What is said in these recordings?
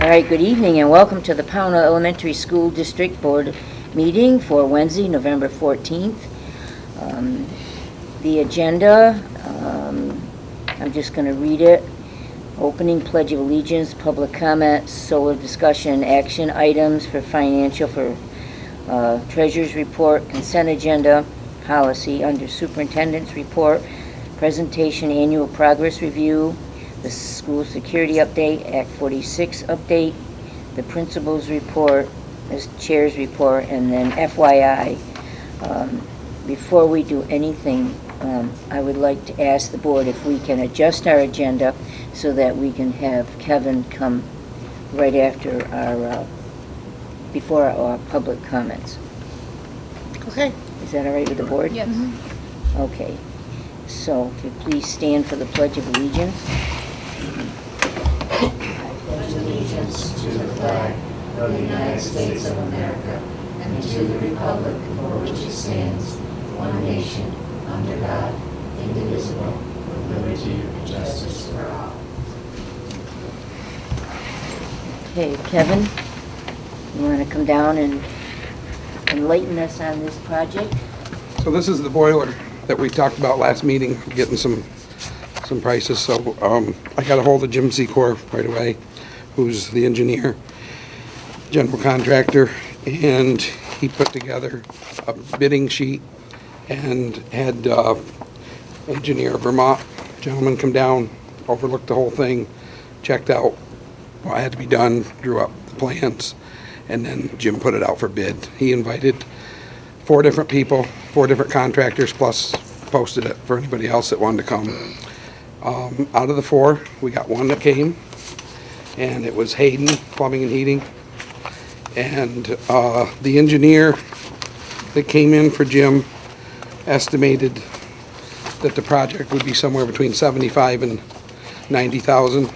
All right, good evening and welcome to the Pownal Elementary School District Board meeting for Wednesday, November 14th. The agenda, I'm just going to read it. Opening, Pledge of Allegiance, public comment, solar discussion, action items for financial, for Treasurer's Report, consent agenda, policy under Superintendents Report, presentation, annual progress review, the school security update, Act 46 update, the principal's report, the chair's report, and then FYI. Before we do anything, I would like to ask the board if we can adjust our agenda so that we can have Kevin come right after our, before our public comments. Okay. Is that all right with the board? Yes. Okay. So, if you please stand for the Pledge of Allegiance. I pledge allegiance to the flag of the United States of America and to the republic for which it stands, one nation, under God, indivisible, with liberty and justice for all. Okay, Kevin, you want to come down and enlighten us on this project? So this is the boiler that we talked about last meeting, getting some prices. So I got a hold of Jim Secor right away, who's the engineer, general contractor, and he put together a bidding sheet and had engineer Vermont gentleman come down, overlooked the whole thing, checked out what had to be done, drew up the plans, and then Jim put it out for bid. He invited 4 different people, 4 different contractors, plus posted it for anybody else that wanted to come. Out of the 4, we got 1 that came, and it was Hayden Plumbing and Heating. And the engineer that came in for Jim estimated that the project would be somewhere between $75,000 and $90,000.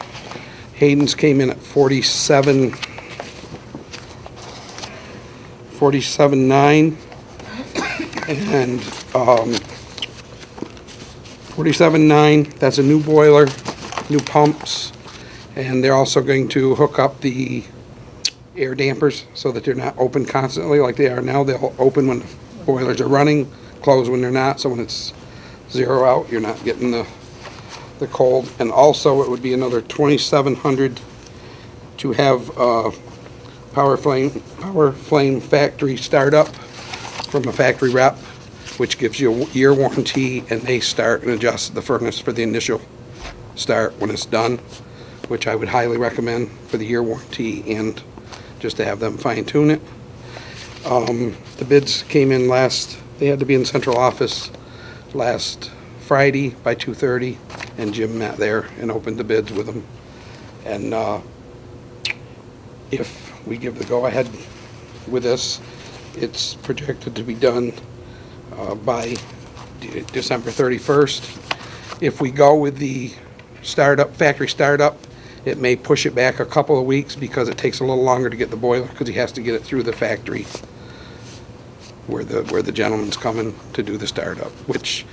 Hayden's came in at $47,900, and $47,900. That's a new boiler, new pumps, and they're also going to hook up the air dampers so that they're not open constantly like they are now. They'll open when the boilers are running, close when they're not, so when it's 0 out, you're not getting the cold. And also it would be another $2,700 to have power flame factory startup from a factory rep, which gives you a year warranty, and they start and adjust the furnace for the initial start when it's done, which I would highly recommend for the year warranty and just to have them fine tune it. The bids came in they had to be in central office last Friday by 2:30, and Jim met there and opened the bids with them. And if we give the go-ahead with this, it's projected to be done by December 31st. If we go with the factory startup, it may push it back a couple of weeks because it takes a little longer to get the boiler because he has to get it through the factory where the gentleman's coming to do the startup, which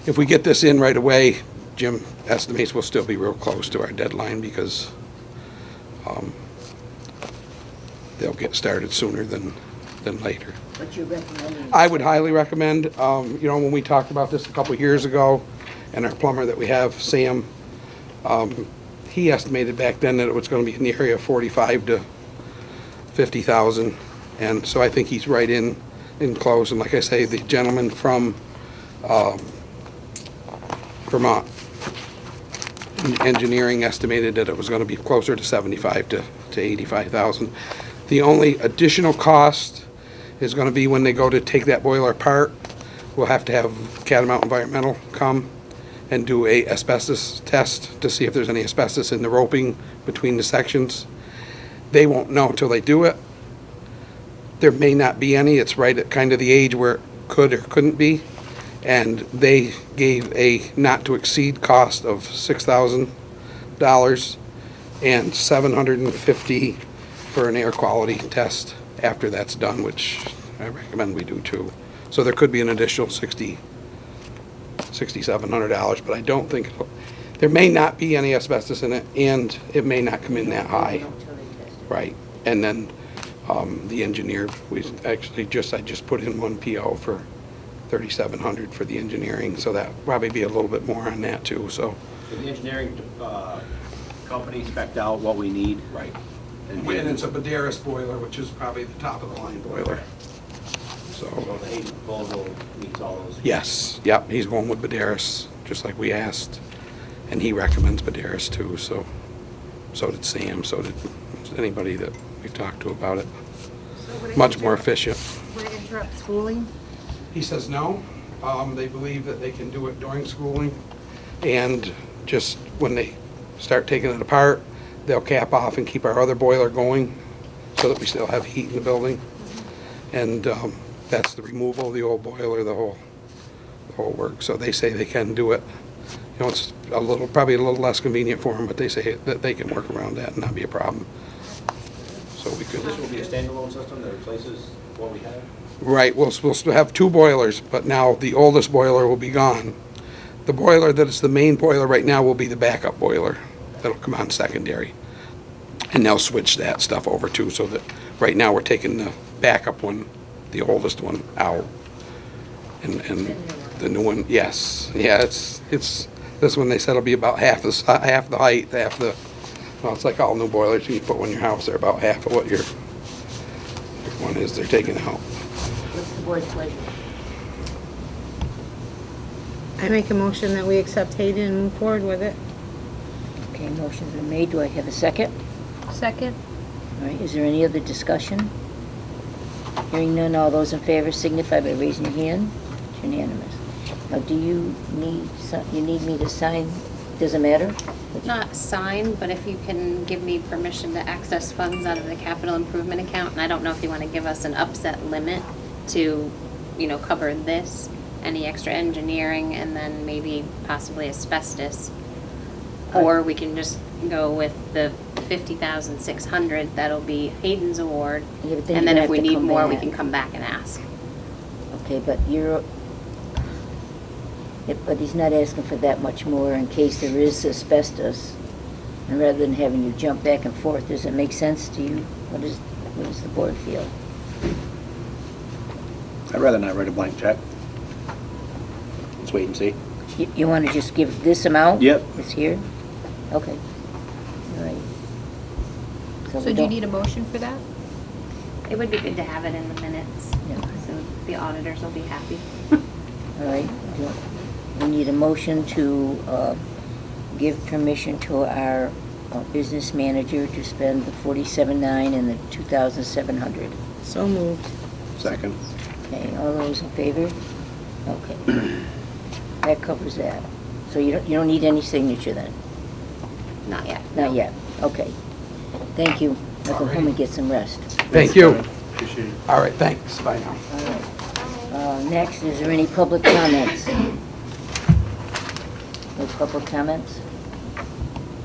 if we get this in right away, Jim estimates we'll still be real close to our deadline because they'll get started sooner than later. What you recommend? I would highly recommend, when we talked about this a couple of years ago, and our plumber that we have, Sam, he estimated back then that it was going to be in the area of $45,000 to $50,000, and so I think he's right in close. And like I say, the gentleman from Vermont engineering estimated that it was going to be closer to $75,000 to $85,000. The only additional cost is going to be when they go to take that boiler apart. We'll have to have Catamount Environmental come and do a asbestos test to see if there's any asbestos in the roping between the sections. They won't know until they do it. There may not be any. It's right at kind of the age where it could or couldn't be. And they gave a not to exceed cost of $6,000 and $750 for an air quality test after that's done, which I recommend we do too. So there could be an additional $6,700, but I don't think there may not be any asbestos in it, and it may not come in that high. Right, and then the engineer, I just put in one PO for 3,700 for the engineering, so that probably be a little bit more on that too, so. So the engineering company spec'd out what we need. Right. And And it's a Baderis boiler, which is probably the top of the line boiler. so So, the Hayden proposal meets all those. yes, yep, he's going with Baderis, just like we asked. And he recommends Baderis too, so did Sam, so did anybody that we've talked to about it. Much more efficient. Would it interrupt schooling? He says no. They believe that they can do it during schooling, and just when they start taking it apart, they'll cap off and keep our other boiler going so that we still have heat in the building. And that's the removal of the old boiler, the whole work. So they say they can do it. You know, it's probably a little less convenient for them, but they say that they can work around that and not be a problem. So we could. This will be a standalone system that replaces what we have? Right, we'll still have two boilers, but now the oldest boiler will be gone. The boiler that is the main boiler right now will be the backup boiler. That'll come on secondary. And they'll switch that stuff over too, so that right now we're taking the backup one, the oldest one, out. And the new one, yes, yeah, it's this one they said will be about half the height, well, it's like all new boilers, you put one in your house, they're about half of what your one is they're taking out. What's the board's pleasure? I make a motion that we accept Hayden and move forward with it. Okay, motion's been made. Do I have a second? Second. All right, is there any other discussion? Hearing none, all those in favor signify by raising your hand. It's unanimous. Now, do you need me to sign? Doesn't matter? Not sign, but if you can give me permission to access funds out of the capital improvement account, and I don't know if you want to give us an upset limit to, cover this, any extra engineering, and then maybe possibly asbestos. Or we can just go with the 50,600, that'll be Hayden's award, Yeah, but then and you're then gonna if we have to need come more, we back. can come back and ask. Okay, but but he's not asking for that much more in case there is asbestos. And rather than having you jump back and forth, does it make sense to you? What does the board feel? I'd rather not write a blank check. Let's wait and see. You want to just give this amount? Yep. It's here? Okay. All right. So we do you don't- need a motion for that? It would be good to have it in the minutes, Yeah. so the auditors will be happy. All right. We need a motion to give permission to our business manager to spend the $47,900 and the $2,700. So moved. Second. Okay, all those in favor? Okay. That covers that. So you don't need any signature then? Not yet. Not yet. Okay. Thank you. I'll go home and get some rest. Thank you. Appreciate it. All right, thanks, bye now. All right. Next, is there any public comments? No public comments?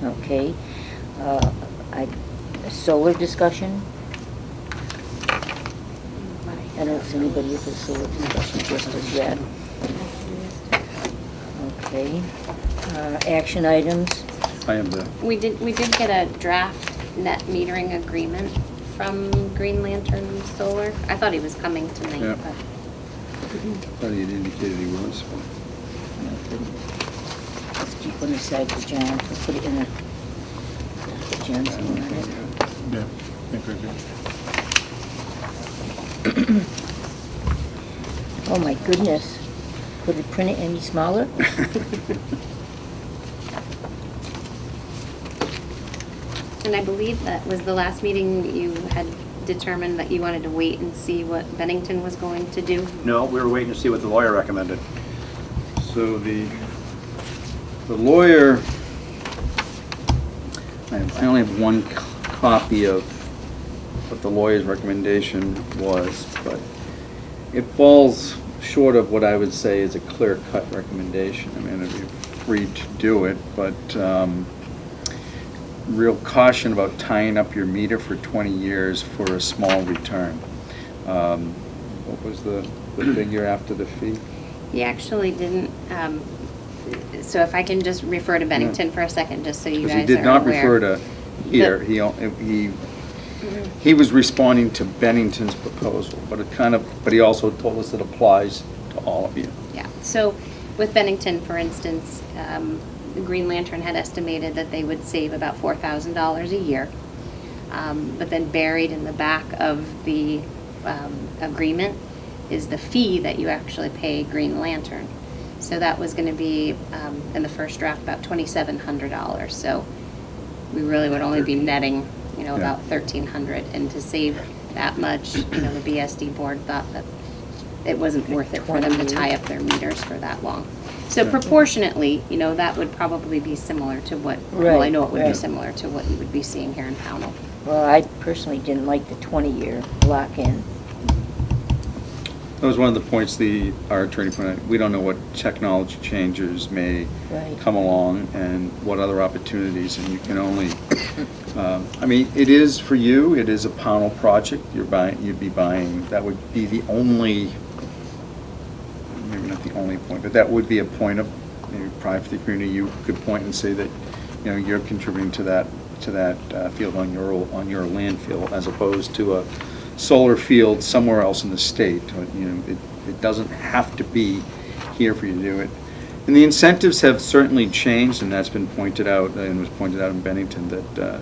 Okay. Solar discussion? I don't see anybody at the solar discussion just as yet. Okay. Action items? I am the. We did get a draft net metering agreement from Green Lantern Solar. I thought he was coming tonight, Yeah. but Thought he had indicated he was. Let's keep one aside for John. We'll put it in a, put John's name on it. Yeah, I think we're good. Oh my goodness. Could it print it any smaller? and I believe that was the last meeting you had determined that you wanted to wait and see what Bennington was going to do. No, we were waiting to see what the lawyer recommended. So the lawyer, I only have one copy of what the lawyer's recommendation was, but it falls short of what I would say is a clear-cut recommendation. I mean, it'd be free to do it, but real caution about tying up your meter for 20 years for a small return. What was the figure after the fee? He actually didn't, so if I can just refer to Bennington for a second, just so you Because guys he are did not aware. refer to here, he he was responding to Bennington's proposal, but he also told us it applies to all of you. Yeah, so with Bennington, for instance, the Green Lantern had estimated that they would save about $4,000 a year. But then buried in the back of the agreement is the fee that you actually pay Green Lantern. So that was going to be, in the first draft, about $2,700. So we really would only be netting, about $1,300. And to save that much, the BSD board thought that it wasn't worth it for them to tie up their meters for that long. So proportionately, that would probably be similar to what, well, I know it would be similar to what you would be seeing here in Pownal. Well, I personally didn't like the 20-year lock-in. That was one of the points our attorney pointed out. We don't know what technology changes may come along and what other opportunities, and you can only, it is for you, it is a Pownal project. You'd be buying, that would be the only, maybe not the only point, but that would be a point of maybe pride for the community. You could point and say that, you're contributing to that field on your landfill, as opposed to a solar field somewhere else in the state. It doesn't have to be here for you to do it. And the incentives have certainly changed, and that's been pointed out, and was pointed out in Bennington, that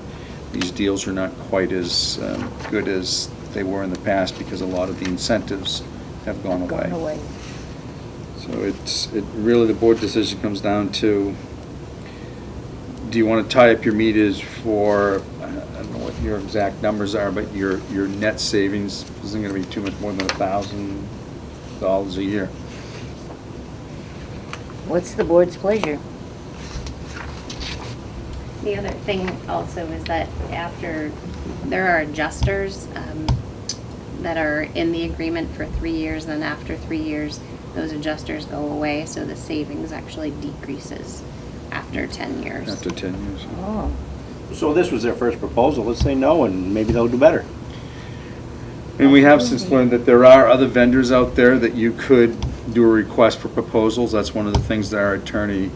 these deals are not quite as good as they were in the past, because a lot of the incentives have gone away. So it really, the board decision comes down to, do you want to tie up your meters for, I don't know what your exact numbers are, but your net savings isn't going to be too much more than $1,000 a year. What's the board's pleasure? The other thing also is that there are adjusters that are in the agreement for 3 years, and then after 3 years, those adjusters go away, so the savings actually decreases after 10 years. After 10 years. Oh, So this was their first proposal. Let's say no, and maybe they'll do better. And we have since learned that there are other vendors out there that you could do a request for proposals. That's one of the things that our attorney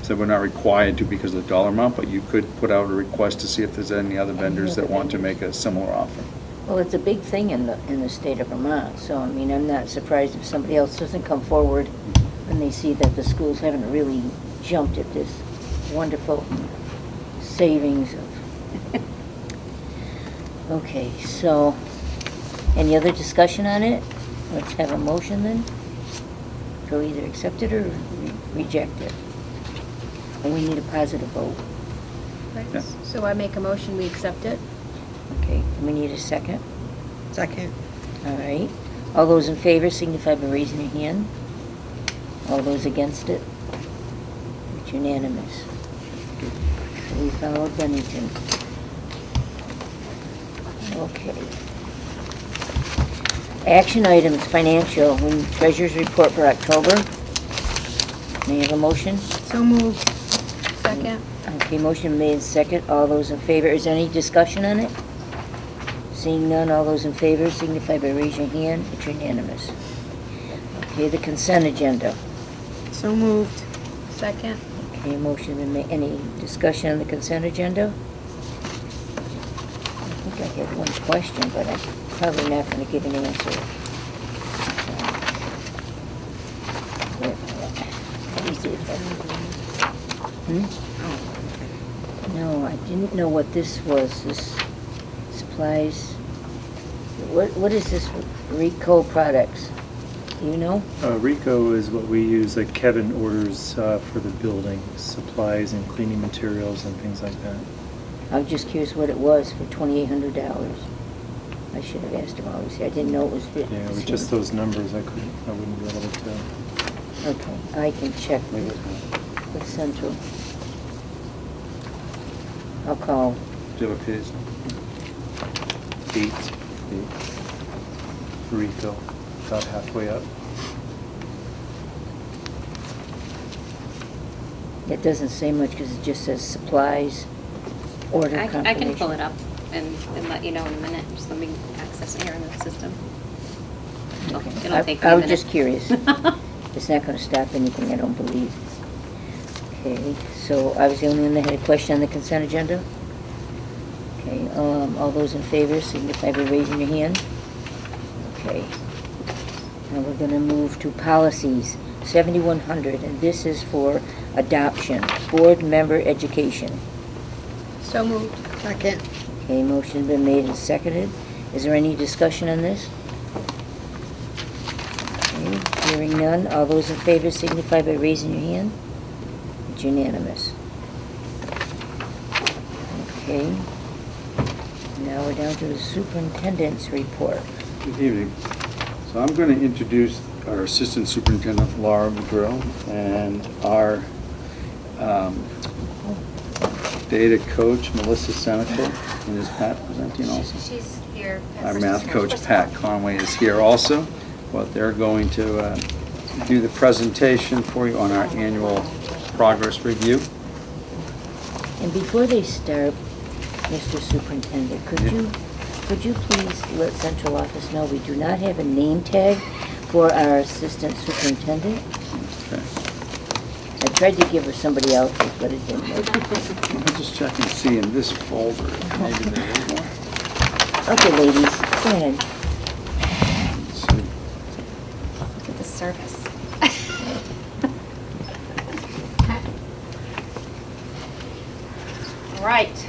said we're not required to because of the dollar amount, but you could put out a request to see if there's any other vendors that want to make a similar offer. well, it's a big thing in the state of Vermont, so, I'm not surprised if somebody else doesn't come forward when they see that the schools haven't really jumped at this wonderful savings of... Okay, so, any other discussion on it? Let's have a motion then. So either accept it or reject it. And we need a positive vote. Yeah. So I make a motion, we accept it? Okay, and we need a second. Second. All right. All those in favor signify by raising your hand. All those against it? It's unanimous. We followed Bennington. Okay. Action items, financial, and treasurer's report for October. May I have a motion? So moved. Second. Okay, motion made second. All those in favor, is there any discussion on it? Seeing none, all those in favor signify by raising your hand. It's unanimous. Okay, the consent agenda. So moved. Second. Okay, motion been made. Any discussion on the consent agenda? I think I had one question, but I'm probably not going to give an answer. What is it? No, I didn't know what this was, this supplies. What is this Rico products? Do you know? RICO is what we use, like Kevin orders for the building, supplies and cleaning materials and things like that. I was just curious what it was for $2,800. I should have asked him obviously. I didn't know it was. Yeah, with just those numbers, I wouldn't be able to tell. Okay, I can check with Central. I'll call. Do you have a page? 8. RICO, about halfway up. It doesn't say much because it just says supplies, order confirmation. I can pull it up and let you know in a minute. Just let me access it here in the system. Okay. It'll take me a I was minute. just curious. It's not going to stop anything, I don't believe. Okay, so I was the only one that had a question on the consent agenda? Okay, all those in favor signify by raising your hand. Okay. Now we're going to move to policies, 7100, and this is for adoption, board member education. So moved. Second. Okay, motion been made and seconded. Is there any discussion on this? Okay, hearing none. All those in favor signify by raising your hand. It's unanimous. Okay. Now we're down to the superintendent's report. Good evening. So I'm going to introduce our Assistant Superintendent, Laura Madrill, and our data coach, Melissa Senecal, and is Pat presenting also? She's here. Our math coach, Pat Conway, is here also, but they're going to do the presentation for you on our annual progress review. And before they start, Mr. Superintendent, could you please let central office know we do not have a name tag for our assistant superintendent? Okay. I tried to give her somebody else's, but it didn't work. I'll just check and see in this folder, maybe there is one. Okay, ladies, go ahead. Let's see. Look at the service. All right.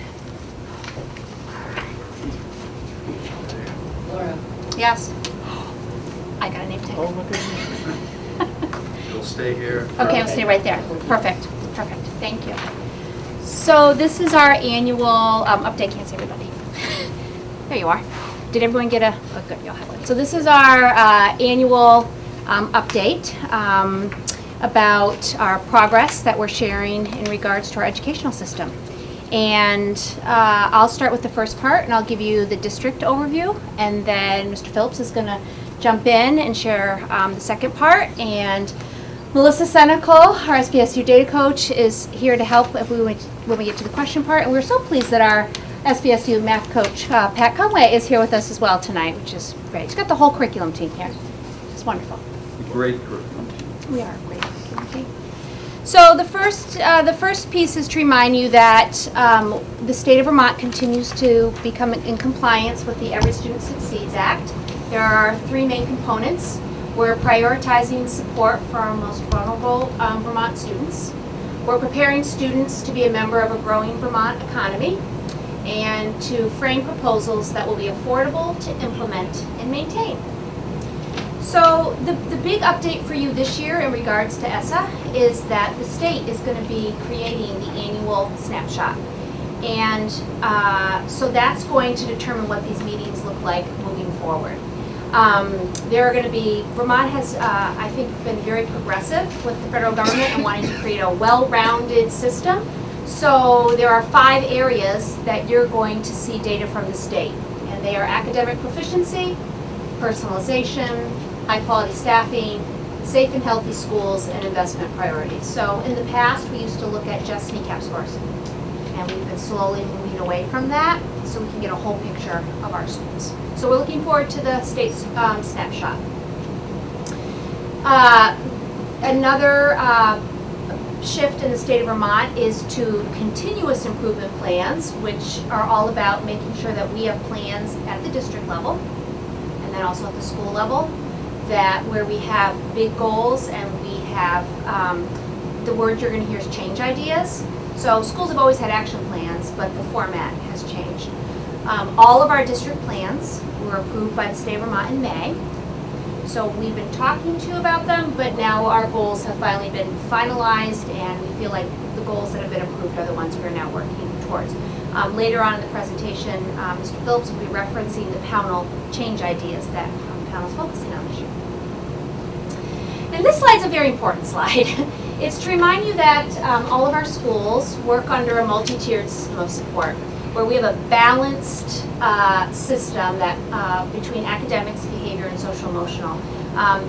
Laura. Yes. I got a name tag. You'll stay here. Okay, I'll stay right there. Perfect, perfect, thank you. So this is our annual update, can't see everybody. There you are. Did everyone get a, oh good, you'll have one. So this is our annual update about our progress that we're sharing in regards to our educational system. And I'll start with the first part and I'll give you the district overview, and then Mr. Phillips is gonna jump in and share the second part, and Melissa Senecal, our SVSU data coach, is here to help when we get to the question part. And we're so pleased that our SVSU math coach, Pat Conway, is here with us as well tonight, which is great. She's got the whole curriculum team here. It's wonderful. Great curriculum. We are a great curriculum team. So the first piece is to remind you that the state of Vermont continues to become in compliance with the Every Student Succeeds Act. There are three main components. We're prioritizing support for our most vulnerable Vermont students. We're preparing students to be a member of a growing Vermont economy, and to frame proposals that will be affordable to implement and maintain. So the big update for you this year in regards to ESSA is that the state is going to be creating the annual Snapshot. And so that's going to determine what these meetings look like moving forward. There are going to be, Vermont has, I think, been very progressive with the federal government and wanting to create a well-rounded system. So there are 5 areas that you're going to see data from the state. And they are academic proficiency, personalization, high-quality staffing, safe and healthy schools, and investment priorities. So in the past, we used to look at just kneecap scores. And we've been slowly moving away from that so we can get a whole picture of our schools. So we're looking forward to the state snapshot. Another shift in the state of Vermont is to continuous improvement plans, which are all about making sure that we have plans at the district level and then also at the school level, that where we have big goals and we have, the word you're going to hear is change ideas. So schools have always had action plans, but the format has changed. All of our district plans were approved by the state of Vermont in May. So we've been talking to you about them, but now our goals have finally been finalized, and we feel like the goals that have been approved are the ones we're now working towards. Later on in the presentation, Mr. Phillips will be referencing the Pownal change ideas that Pownal's focusing on this year. And this slide's a very important slide. It's to remind you that all of our schools work under a multi-tiered system of support, where we have a balanced system that between academics, behavior, and social emotional.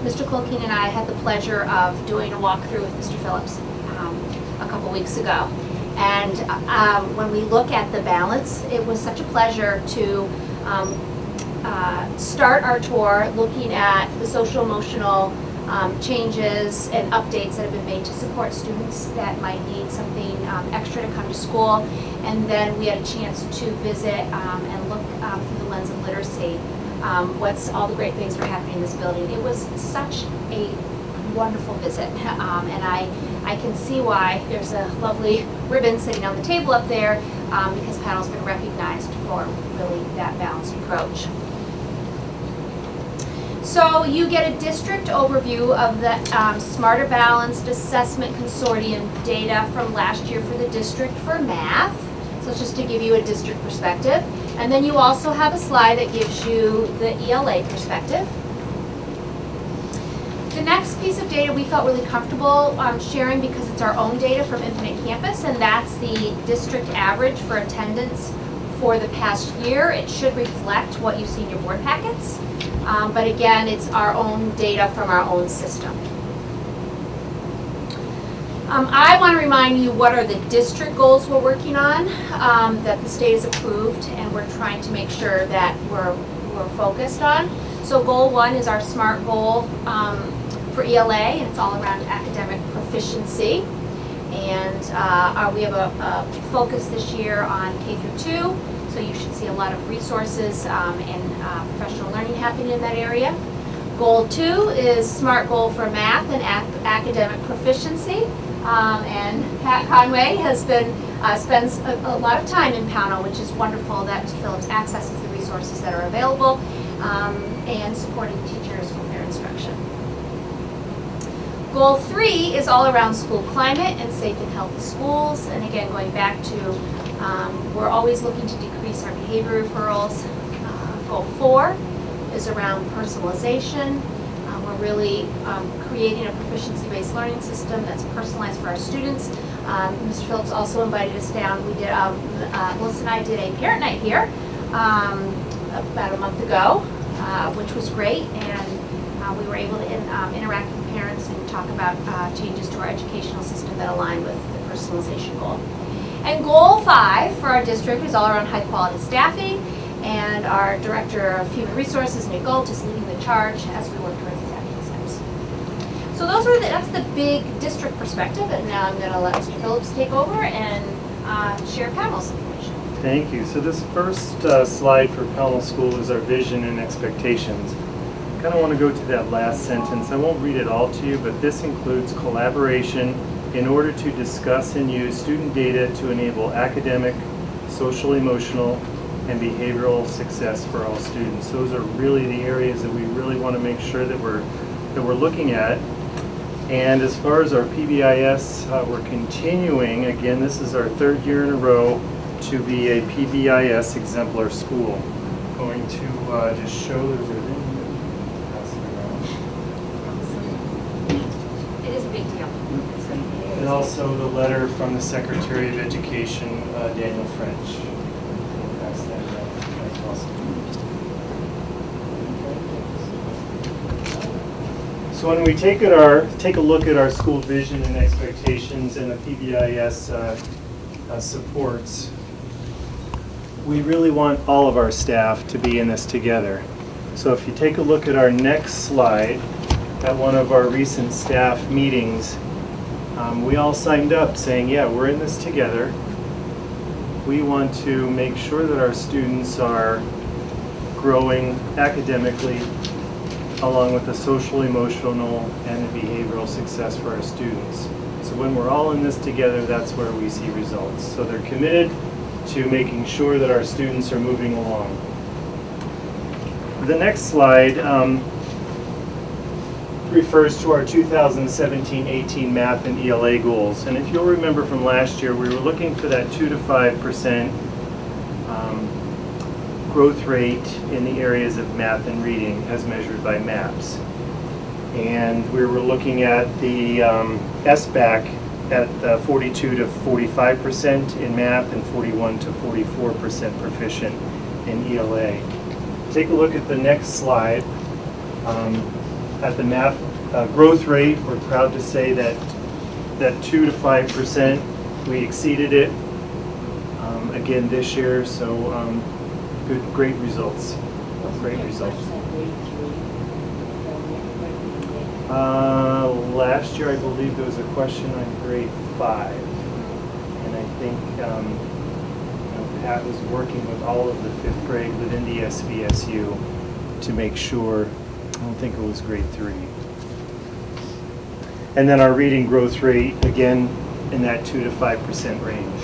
Mr. Colkeen and I had the pleasure of doing a walkthrough with Mr. Phillips a couple weeks ago. And when we look at the balance, it was such a pleasure to start our tour looking at the social emotional changes and updates that have been made to support students that might need something extra to come to school. And then we had a chance to visit and look through the lens of literacy, what's all the great things that are happening in this building. It was such a wonderful visit, and I can see why there's a lovely ribbon sitting on the table up there, because Pownal's been recognized for really that balanced approach. So you get a district overview of the Smarter Balanced Assessment Consortium data from last year for the district for math. So it's just to give you a district perspective. And then you also have a slide that gives you the ELA perspective. The next piece of data we felt really comfortable sharing because it's our own data from Infinite Campus, and that's the district average for attendance for the past year. It should reflect what you see in your board packets, but again, it's our own data from our own system. I want to remind you what are the district goals we're working on that the state has approved, and we're trying to make sure that we're focused on. So goal 1 is our SMART goal for ELA, and it's all around academic proficiency. And we have a focus this year on K through 2, so you should see a lot of resources and professional learning happening in that area. Goal 2 is SMART goal for math and academic proficiency. And Pat Conway has been spends a lot of time in Pownal, which is wonderful that Phillips accesses the resources that are available and supporting teachers with their instruction. Goal 3 is all around school climate and safe and healthy schools. And again, going back to, we're always looking to decrease our behavior referrals. Goal 4 is around personalization. We're really creating a proficiency-based learning system that's personalized for our students. Mr. Phillips also invited us down. We did, Melissa and I did a parent night here about a month ago, which was great. And we were able to interact with parents and talk about changes to our educational system that align with the personalization goal. And goal 5 for our district is all around high quality staffing, and our Director of Human Resources, Nick Galt, is leading the charge as we work towards these action steps. So that's the big district perspective, and now I'm going to let Mr. Phillips take over and share Pownal's information. Thank you. So this first slide for Pownal School is our vision and expectations. I kind of want to go to that last sentence. I won't read it all to you, but this includes collaboration in order to discuss and use student data to enable academic, social, emotional, and behavioral success for all students. Those are really the areas that we really want to make sure that we're looking at. And as far as our PBIS, we're continuing, again, this is our 3rd year in a row to be a PBIS exemplar school. I'm going to just show the ribbon. It is a big deal. And also the letter from the Secretary of Education, Daniel French. Pass that around. That's awesome. So when we take a look at our school vision and expectations and the PBIS supports, we really want all of our staff to be in this together. So if you take a look at our next slide, at one of our recent staff meetings, we all signed up saying, yeah, we're in this together. We want to make sure that our students are growing academically along with the social, emotional, and the behavioral success for our students. So when we're all in this together, that's where we see results. So they're committed to making sure that our students are moving along. The next slide refers to our 2017-18 Math and Ela Goals. And if you'll remember from last year, we were looking for that 2 to 5% growth rate in the areas of math and reading as measured by MAPS. And we were looking at the SBAC at 42 to 45% in math and 41 to 44% proficient in ELA. Take a look at the next slide. At the math growth rate, we're proud to say that 2 to 5%, we exceeded it again this year, so great results. Great results. Last year, I believe there was a question on grade 5. And I think Pat was working with all of the 5th grade within the SVSU to make sure, I don't think it was grade 3. And then our reading growth rate, again, in that 2 to 5% range.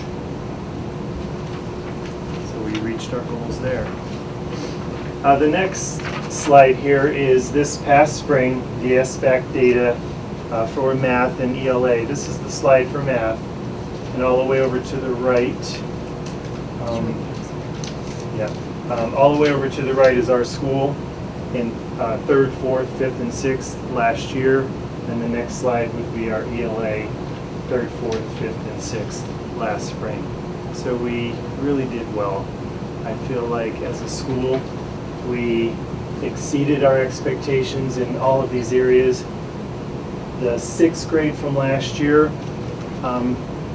So we reached our goals there. The next slide here is this past spring, the SBAC data for math and ELA. This is the slide for math. And all the way over to the right, all the way over to the right is our school in 3rd, 4th, 5th, and 6th last year. And the next slide would be our ELA, 3rd, 4th, 5th, and 6th last spring. So we really did well. I feel like as a school, we exceeded our expectations in all of these areas. The 6th grade from last year,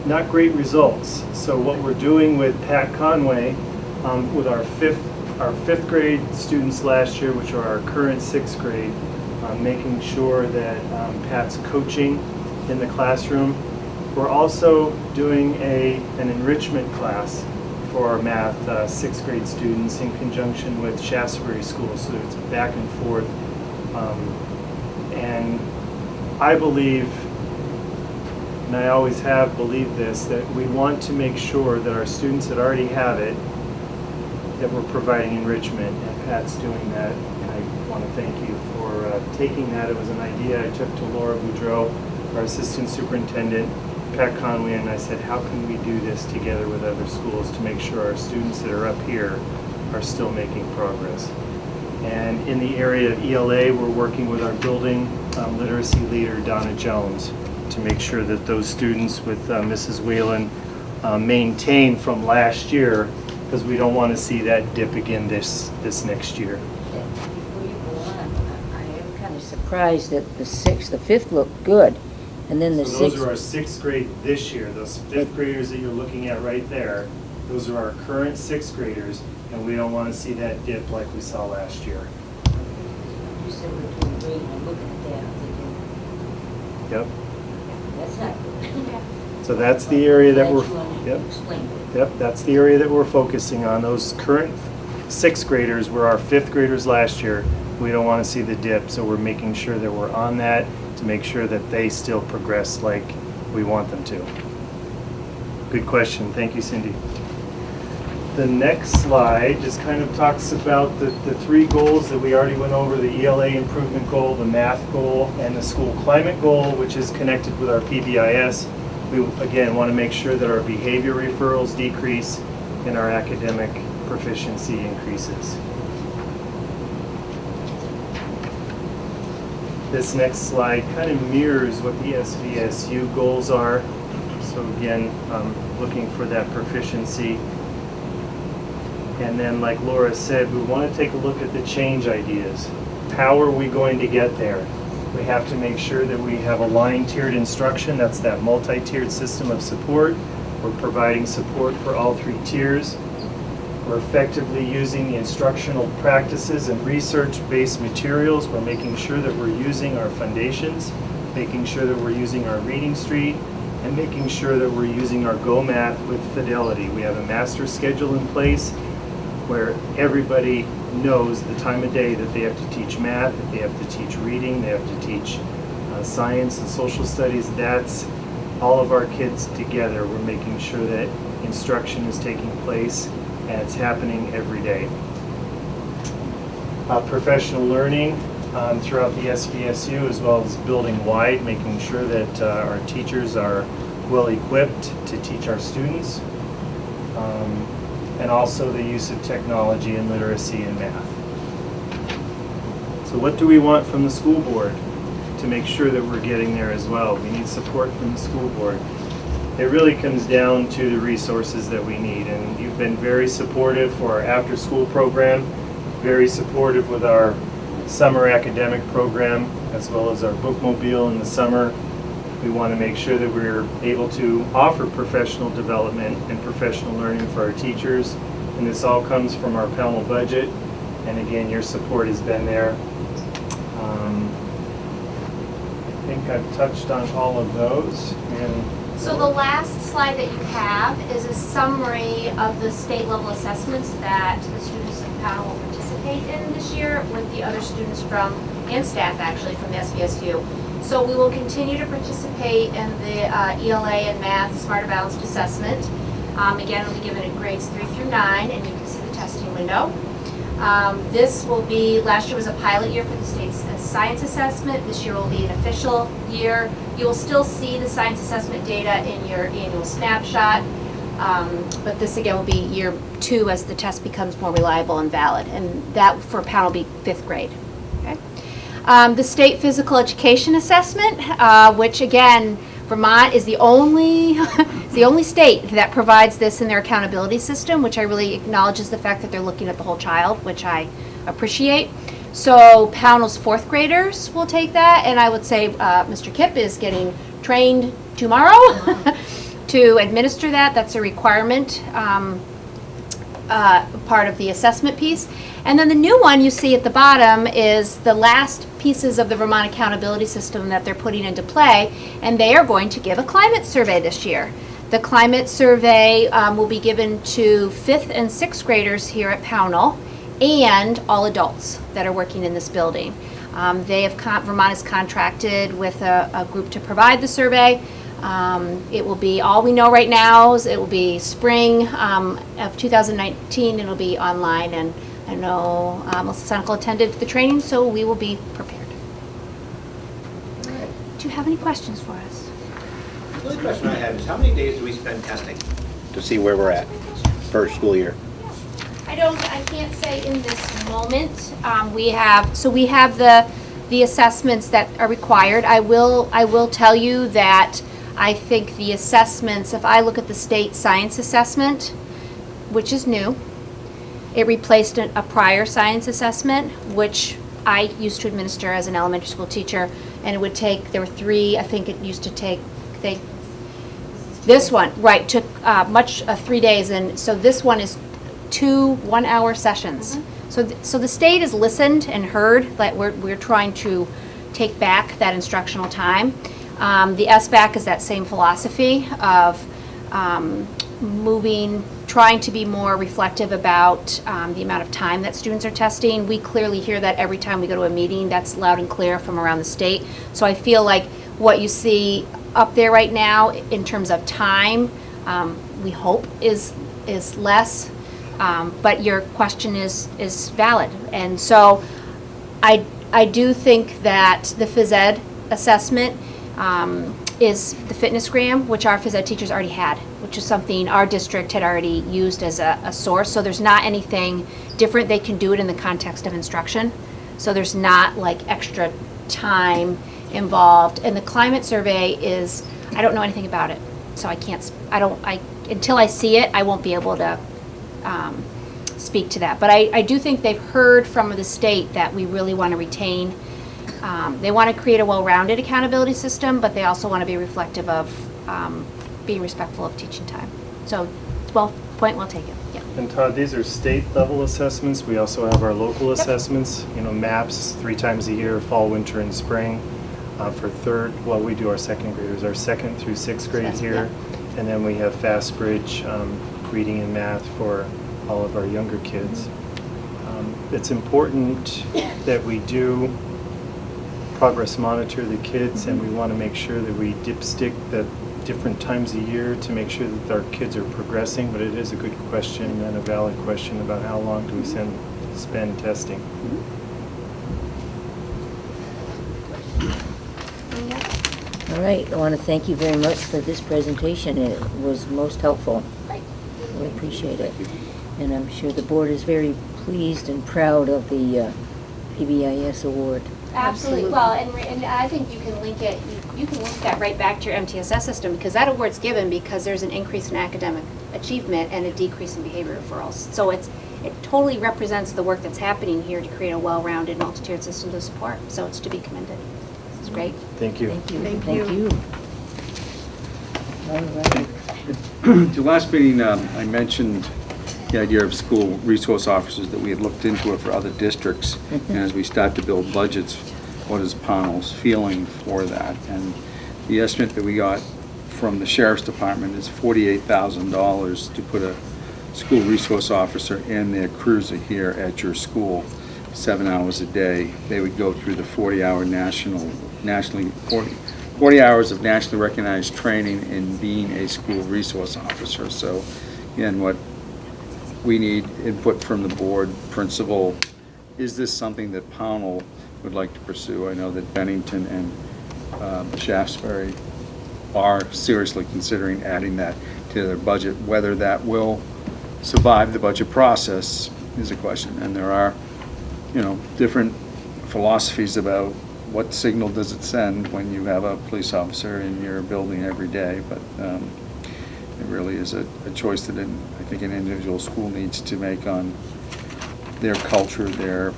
not great results. So what we're doing with Pat Conway, with our fifth grade students last year, which are our current 6th grade, making sure that Pat's coaching in the classroom. We're also doing an enrichment class for our math 6th grade students in conjunction with Shaftesbury School, so it's back and forth. And I believe, and I always have believed this, that we want to make sure that our students that already have it, that we're providing enrichment, and Pat's doing that. And I want to thank you for taking that. It was an idea I took to Laura Boudreau, our assistant superintendent, Pat Conway, and I said, how can we do this together with other schools to make sure our students that are up here are still making progress? And in the area of ELA, we're working with our building literacy leader, Donna Jones, to make sure that those students with Mrs. Whelan maintain from last year, because we don't want to see that dip again this next year. Before you go on, I am kind of surprised that the 5th looked good, and then the 6th. So those are our 6th grade this year. Those 5th graders that you're looking at right there, those are our current 6th graders, and we don't want to see that dip like we saw last year. You said we're doing great, and I'm looking at that, I'm thinking, Yep. that's not good. So that's the area that we're. Glad you Yep. explained it. Yep, that's the area that we're focusing on. Those current 6th graders were our 5th graders last year. We don't want to see the dip, so we're making sure that we're on that to make sure that they still progress like we want them to. Good question. Thank you, Cindy. The next slide just kind of talks about the 3 goals that we already went over, the ELA improvement goal, the math goal, and the school climate goal, which is connected with our PBIS. We, again, want to make sure that our behavior referrals decrease and our academic proficiency increases. This next slide kind of mirrors what the SVSU goals are. So again, looking for that proficiency. And then, like Laura said, we want to take a look at the change ideas. How are we going to get there? We have to make sure that we have a line-tiered instruction. That's that multi-tiered system of support. We're providing support for all 3 tiers. We're effectively using the instructional practices and research-based materials. We're making sure that we're using our foundations, making sure that we're using our reading street, and making sure that we're using our Go Math with fidelity. We have a master schedule in place where everybody knows the time of day that they have to teach math, that they have to teach reading, they have to teach science and social studies. That's all of our kids together. We're making sure that instruction is taking place and it's happening every day. Professional learning throughout the SVSU as well as building wide, making sure that our teachers are well equipped to teach our students. And also the use of technology and literacy and math. So what do we want from the school board to make sure that we're getting there as well? We need support from the school board. It really comes down to the resources that we need, and you've been very supportive for our after-school program, very supportive with our summer academic program, as well as our bookmobile in the summer. We want to make sure that we're able to offer professional development and professional learning for our teachers. And this all comes from our Pownal budget. And again, your support has been there. think I've touched on all of those, and So the last slide that you have is a summary of the state level assessments that the students of Pownal will participate in this year with the other students from, and staff actually, from the SVSU. So we will continue to participate in the ELA and Math Smarter Balanced Assessment. Again, we'll be given in grades 3 through 9, and you can see the testing window. This will be, last year was a pilot year for the state's science assessment. This year will be an official year. You will still see the science assessment data in your annual snapshot. But this again will be year 2 as the test becomes more reliable and valid. And that for Pownal will be 5th grade. Okay. The state physical education assessment, which again, Vermont is the only state that provides this in their accountability system, which I really acknowledges the fact that they're looking at the whole child, which I appreciate. So Pownal's 4th graders will take that, and I would say Mr. Kipp is getting trained tomorrow to administer that. That's a requirement, part of the assessment piece. And then the new one you see at the bottom is the last pieces of the Vermont accountability system that they're putting into play, and they are going to give a climate survey this year. The climate survey will be given to 5th and 6th graders here at Pownal and all adults that are working in this building. Vermont has contracted with a group to provide the survey. It will be, all we know right now is it will be spring of 2019, and it'll be online, and I know Melissa Sonical attended the training, so we will be prepared. Do you have any questions for us? The only question I have is how many days do we spend testing to see where we're at per school year? I can't say in this moment. We have the assessments that are required. I will tell you that I think the assessments, if I look at the state science assessment, which is new, it replaced a prior science assessment, which I used to administer as an elementary school teacher, and it would take, there were 3, I think it used to take, this one, right, took 3 days, and so this one is 2 one-hour sessions. So the state has listened and heard that we're trying to take back that instructional time. The SBAC is that same philosophy of trying to be more reflective about the amount of time that students are testing. We clearly hear that every time we go to a meeting. That's loud and clear from around the state. So I feel like what you see up there right now in terms of time, we hope is less. But your question is valid. And so I do think that the phys ed assessment is the fitnessgram, which our phys ed teachers already had, which is something our district had already used as a source. So there's not anything different. They can do it in the context of instruction. So there's not like extra time involved. And the climate survey is, I don't know anything about it. So until I see it, I won't be able to speak to that. But I do think they've heard from the state that we really want to retain. They want to create a well-rounded accountability system, but they also want to be reflective of being respectful of teaching time. So, point well taken. Yeah. And Todd, these are state-level assessments. We also have our local assessments. MAPS 3 times a year, fall, winter, and spring. For we do our 2nd graders, our 2nd through 6th grade here, and then we have Fast Bridge reading and math for all of our younger kids. It's important that we do progress monitor the kids, and we want to make sure that we dipstick at different times a year to make sure that our kids are progressing, but it is a good question and a valid question about how long do we spend testing. All right, I want to thank you very much for this presentation. It was most helpful. We appreciate it. And I'm sure the board is very pleased and proud of the PBIS award. Absolutely. Well, and I think you can link it. You can link that right back to your MTSS system, because that award's given because there's an increase in academic achievement and a decrease in behavior referrals. So it totally represents the work that's happening here to create a well-rounded, multi-tiered system to support. So it's to be commended. It's great. Thank you. Thank you. Thank you. All right. The last meeting, I mentioned the idea of school resource officers, that we had looked into it for other districts. And as we start to build budgets what is Pownal's feeling for that. And the estimate that we got from the Sheriff's Department is $48,000 to put a school resource officer in their cruiser here at your school, 7 hours a day. They would go through the 40 hours of nationally recognized training in being a school resource officer. So, again, what we need input from the board, principal, is this something that Pownal would like to pursue? I know that Bennington and Shaftesbury are seriously considering adding that to their budget. Whether that will survive the budget process is a question, and there are, different philosophies about what signal does it send when you have a police officer in your building every day, but it really is a choice that I think an individual school needs to make on their culture, their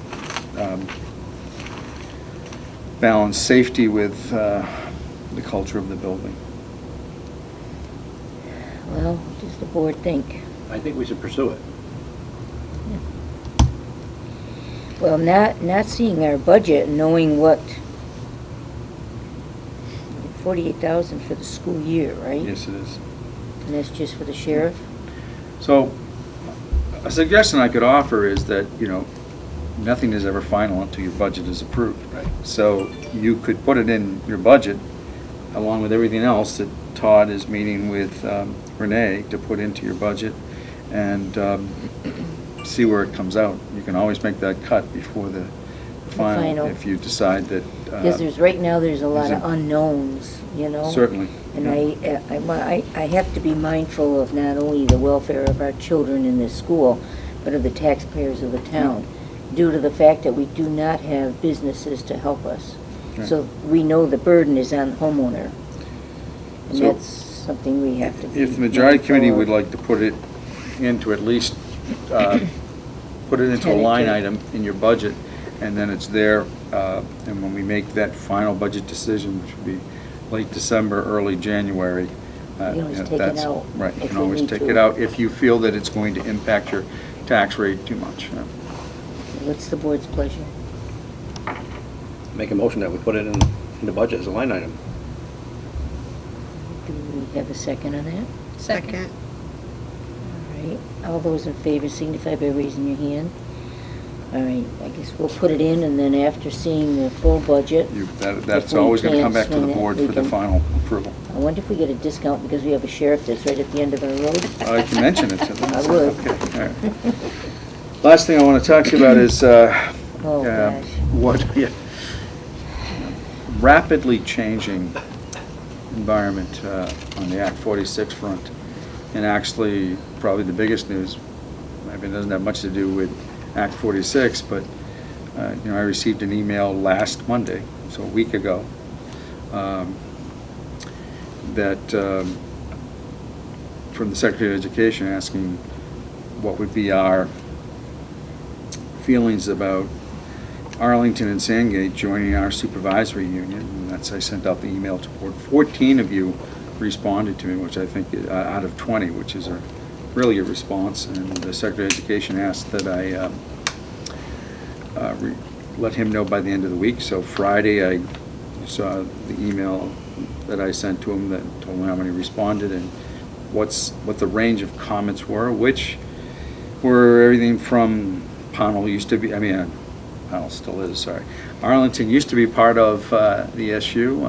balance safety with the culture of the building. Well, what does the board think? I think we should pursue it. Well, not seeing our budget, knowing what, 48,000 for the school year, right? Yes, it is. And that's just for the sheriff? So, a suggestion I could offer is that, nothing is ever final until your budget is approved. Right. So you could put it in your budget along with everything else that Todd is meeting with Renee to put into your budget, and see where it comes out. You can always make that cut before the final if you decide that. Because right now there's a lot of unknowns, Certainly. And I have to be mindful of not only the welfare of our children in this school, but of the taxpayers of the town, due to the fact that we do not have businesses to help us. Right. So we know the burden is on the homeowner. And So that's something we have to be If the majority mindful committee of. would like to put it into at least, put it into a line item in your budget, and then it's there, and when we make that final budget decision, which would be late December, early January. You can always take it that's- out Right, you if can we always need take to. it out if you feel that it's going to impact your tax rate too much. What's the board's pleasure? Make a motion that we put it in the budget as a line item. Do we have a second on that? Second. All right, all those in favor signify by raising your hand. All right, I guess we'll put it in, and then after seeing the full budget, That's If we always going to come can't back to the swing it, board we for the can- final approval. I wonder if we get a discount because we have a sheriff that's right at the end of our road? I can mention it to them. I would. Okay, all right. Last thing I want to talk to you about is Oh, gosh. rapidly changing environment on the Act 46 front. And actually, probably the biggest news, I mean, it doesn't have much to do with Act 46, but I received an email last Monday, so a week ago, that from the Secretary of Education asking what would be our feelings about Arlington and Sandgate joining our supervisory union. And I sent out the email to board. 14 of you responded to me, which I think out of 20, which is really a response. And the Secretary of Education asked that I let him know by the end of the week. So Friday, I saw the email that I sent to him that told him how many responded and what the range of comments were, which were everything from Pownal used to be, Pownal still is, sorry. Arlington used to be part of the SU.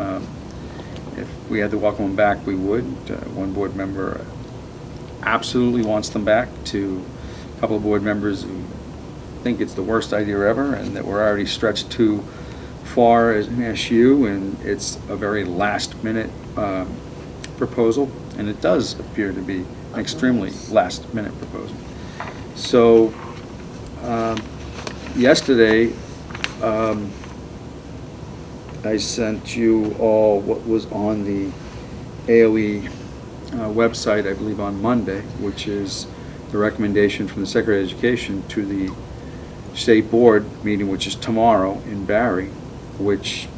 If we had to welcome them back, we would. One board member absolutely wants them back, to a couple of board members who think it's the worst idea ever and that we're already stretched too far as an SU, and it's a very last-minute proposal, and it does appear to be an extremely last-minute proposal. So yesterday, I sent you all what was on the AOE website, I believe on Monday, which is the recommendation from the Secretary of Education to the State Board meeting, which is tomorrow in Barry, which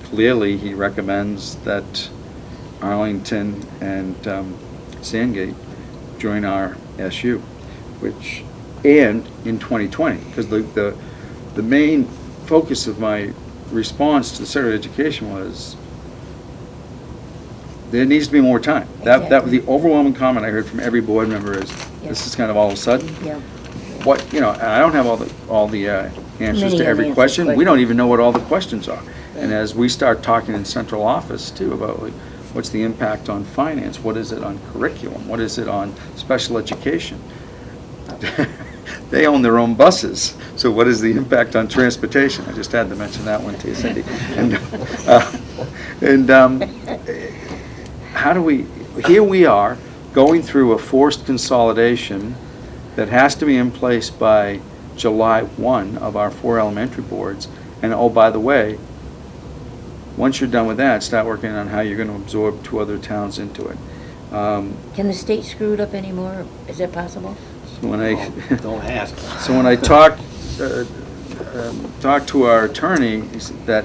clearly he recommends that Arlington and Sandgate join our SU, and in 2020, because the main focus of my response to the Secretary of Education was, there needs to be more time. That was the overwhelming comment I heard from every board member is, this is kind of all of a sudden. Yeah. What, and I don't have all the answers Many to every unanswered question. We don't questions. even know what all the questions are. And as we start talking in central office too about like, what's the impact on finance? What is it on curriculum? What is it on special education? They own their own buses, so what is the impact on transportation? I just had to mention that one to you, Cindy. How do we, here we are, going through a forced consolidation that has to be in place by July 1 of our 4 elementary boards, and oh, by the way, once you're done with that, start working on how you're going to absorb 2 other towns into it. Can the state screw it up anymore? Is that possible? So when I Don't ask. So when I talked to our attorney, he said that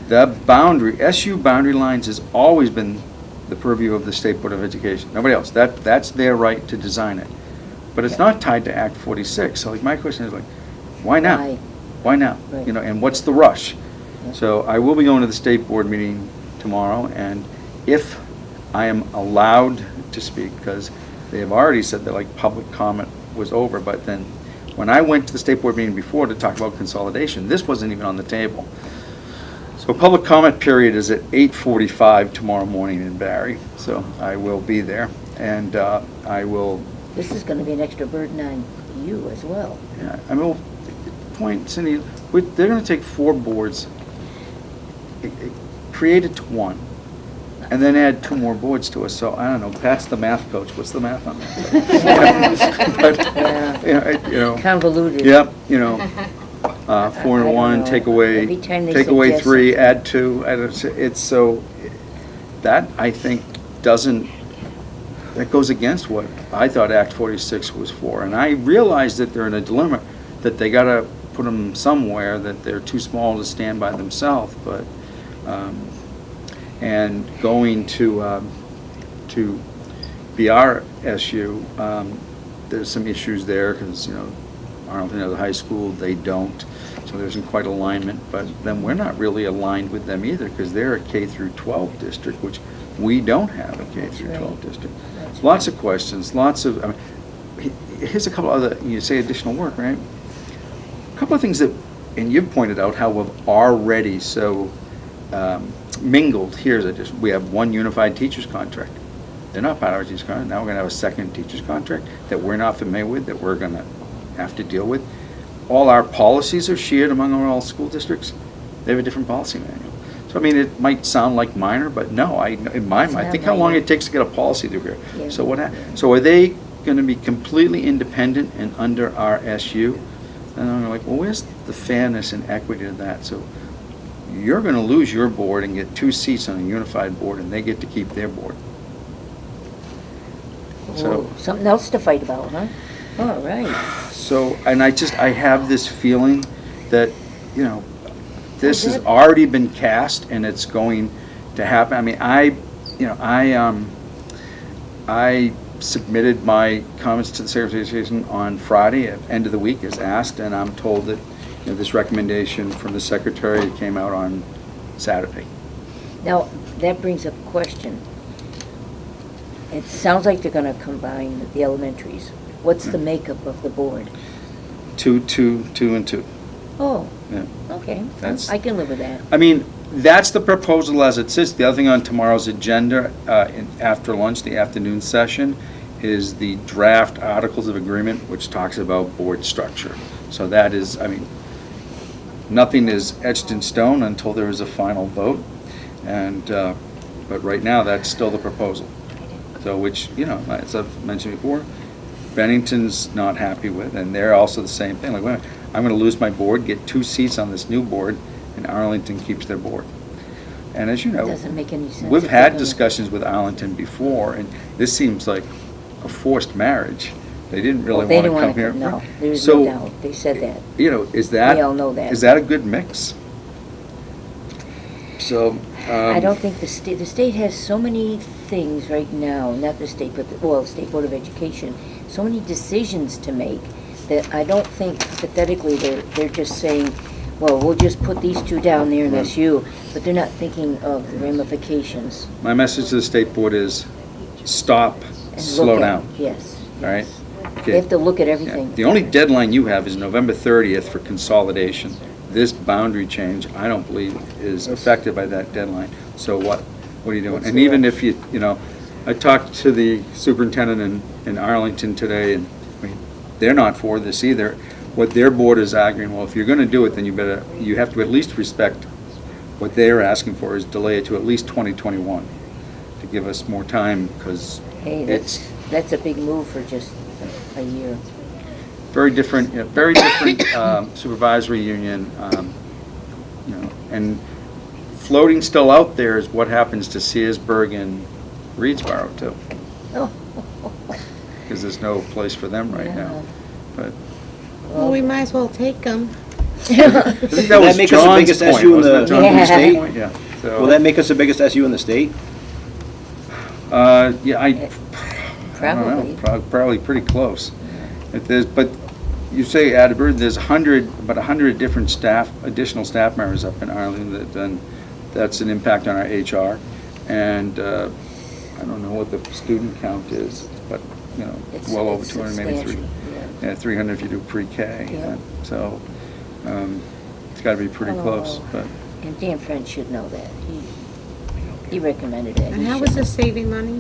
the boundary, SU boundary lines has always been the purview of the State Board of Education. Nobody else. That's their right to design it. But it's not tied to Act 46. So like my question is like, why now? Why? Why now? Right. You know, and what's the rush? Yeah. So I will be going to the State Board meeting tomorrow, and if I am allowed to speak, because they have already said that like public comment was over, but then when I went to the State Board meeting before to talk about consolidation, this wasn't even on the table. So public comment period is at 8:45 tomorrow morning in Barry, so I will be there, and I will, This is gonna be an extra burden on you as well. yeah, I will point, Cindy, they're gonna take 4 boards, create it to 1, and then add 2 more boards to us, so I don't know, Pat's the math coach, what's the math on that? But, you know, Convoluted. yep, 4 I and don't 1, know. take away Every time they suggest 3, something. add 2, it's so, that I think that goes against what I thought Act 46 was for, and I realize that they're in a dilemma, that they gotta put them somewhere, that they're too small to stand by themselves, but, and going to BRSU, there's some issues there, because, Arlington has a high school, they don't, so there isn't quite alignment, but then we're not really aligned with them either, because they're a K through 12 district, which we don't have a K through 12 district. That's Lots of questions, here's a couple other, you say additional work, right? A couple of things that, and you've pointed out how we've already so mingled. Here's addition, we have 1 unified teacher's contract. They're not part of our teacher's contract. Now we're gonna have a second teacher's contract that we're not familiar with, that we're gonna have to deal with. All our policies are shared among all school districts. They have a different policy manual. So I mean, it might sound like minor, but no, in my mind, think how long it takes to get a policy through here. Yeah. So so are they gonna be completely independent and under our SU? And I'm like, well, where's the fairness and equity to that? So you're gonna lose your board and get 2 seats on a unified board, and they get to keep their board. So, Whoa, something else to fight about, huh? All right. so, and I have this feeling that, this has already been cast and it's going to happen. I mean, I submitted my comments to the Secretary of Education on Friday at end of the week as asked, and I'm told that, this recommendation from the Secretary came out on Saturday. Now, that brings up a question. It sounds like they're gonna combine the elementaries. What's the makeup of the board? 2, and 2. Oh, Yeah. okay. That's- I can live with that. I mean, that's the proposal as it sits. The other thing on tomorrow's agenda, after lunch, the afternoon session, is the draft Articles of Agreement, which talks about board structure. So that is, nothing is etched in stone until there is a final vote. And, but right now, that's still the proposal. So which, as I've mentioned before, Bennington's not happy with, and they're also the same thing. Like, wait a minute, I'm gonna lose my board, get 2 seats on this new board, and Arlington keeps their board. And as you know, Doesn't make any sense. we've if had they're gonna- discussions with Arlington before, and this seems like a forced marriage. They didn't really Well, they wanna didn't come here. No, there's So, no doubt. They said that. Is that? We all know that. Is that a good mix? So, I don't think the state has so many things right now, not the state, but the State Board of Education, so many decisions to make that I don't think hypothetically they're just saying, well, we'll just put these two down there and that's you, but they're not thinking of the ramifications. My message to the state board is, stop, and slow look at- down, Yes. all right? They have to look at Yeah. everything. The only deadline you have is November 30th for consolidation. This boundary change, I don't believe, is affected by that deadline. So what are you doing? Let's And do even it. if you know, I talked to the superintendent in Arlington today, and I mean, they're not for this either. What their board is arguing, well, if you're gonna do it, then you have to at least respect what they're asking for, is delay it to at least 2021, to give us more time, because Hey, that's a big move for just a year. very different, supervisory union, and floating still out there is what happens to Searsburg and Reedsboro too, Oh. because there's no place for them right now. But Well, we might as well take them. I think that Will was that make us the John's biggest point, SU in wasn't the it, John? Yeah. state? Point, yeah. So, Will that make us the biggest SU in the state? yeah, I don't know, Probably. probably pretty close. If there's, but you say Attleboro, there's about 100 different additional staff members up in Arlington, then that's an impact on our HR. And I don't know what the student count is, but, It's- well over it's 200, maybe substantial, yeah. 300 if you do pre-K. Yeah. So, it's gotta be pretty close, Oh. but. And Dan French should know that. He recommended it. And He how should was this saving money?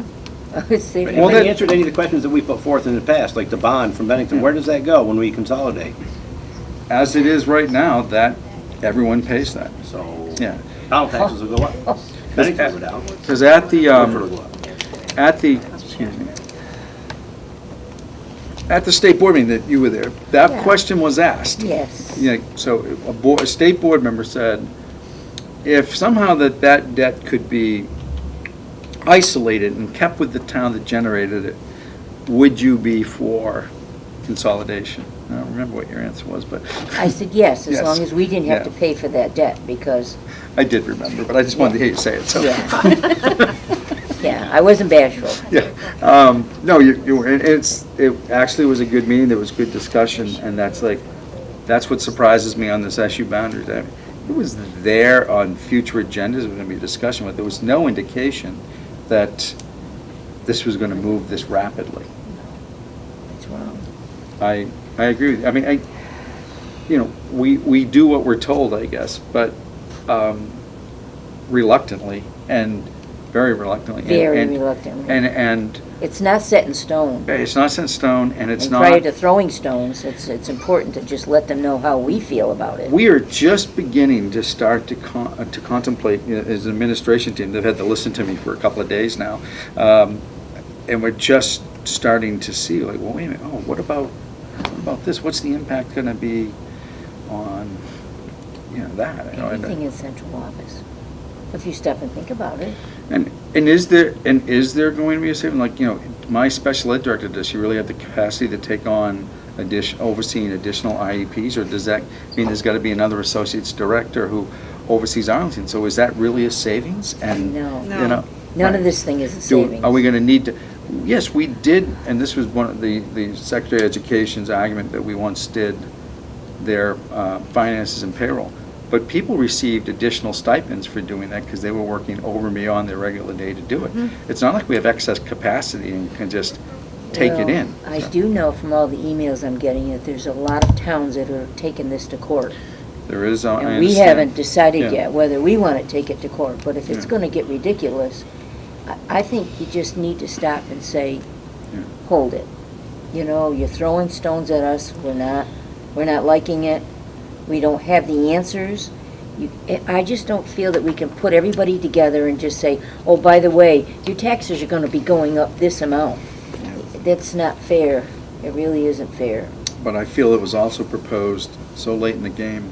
know. It's saving Have Well, they that- answered any of the questions that we put forth in the past, like the bond from Bennington? Where does that go when we consolidate? As it is right now, that, everyone pays that, So, yeah. pound taxes will go up. Bennington will go down. Because at the, Milford will go up. excuse me, at the state board meeting that you were there, that Yeah. question was asked. Yes. Yeah, so a state board member said, if somehow that debt could be isolated and kept with the town that generated it, would you be for consolidation? I don't remember what your answer was, but. I said yes, as Yes. long as we didn't have Yeah. to pay for that debt, because, I did remember, but I just wanted to hear you say it, so. yeah. Yeah, I wasn't bashful. Yeah, no, it actually was a good meeting, there was good discussion, and that's what surprises me on this SU boundaries. I mean, it was there on future agendas, there was gonna be a discussion, but there was no indication that this was gonna move this rapidly. That's wrong. I agree with you. I mean, we do what we're told, I guess, but reluctantly, and very reluctantly. Very and- reluctantly. And It's not set in stone. it's not set in stone, and it's And not. prior to throwing stones, it's important to just let them know how we feel about it. We are just beginning to start to contemplate, as an administration team, they've had to listen to me for a couple of days now, and we're just starting to see, like, well, wait a minute, what about this? What's the impact gonna be on, that? Everything in central office. If you stop and think about it. And is there going to be a saving, like, my special ed director, does she really have the capacity to take on overseeing additional IEPs, or does that mean there's gotta be another associates director who oversees Arlington? So is that really a savings? And, No. No. None of this thing is a savings. Are we gonna need to, yes, we did, and this was one of the Secretary of Education's argument that we once did their finances and payroll. But people received additional stipends for doing that because they were working over and beyond their regular day to do it. It's not like we have excess capacity and can just take it Well, in. I do know from all the emails I'm getting that there's a lot of towns that are taking this to court. There is, I And we understand. haven't decided Yeah. yet whether we want to take it to court, but if it's Yeah. gonna get ridiculous, I think you just need to stop and say, Yeah. hold it. You're throwing stones at us, we're not liking it, we don't have the answers. I just don't feel that we can put everybody together and just say, oh, by the way, your taxes are gonna be going up this amount. That's not fair. It really isn't fair. But I feel it was also proposed so late in the game,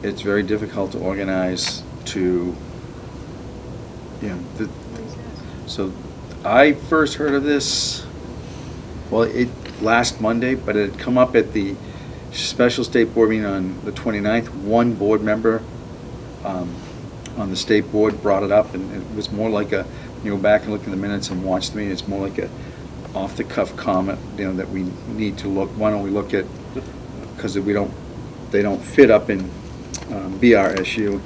it's very difficult to organize so I first heard of this, last Monday, but it had come up at the special state board meeting on the 29th. One board member on the state board brought it up, and it was more like go back and look at the minutes and watch the meeting, it's more like a off-the-cuff comment, that we need to look, why don't we look at, because they don't fit up in BRSU,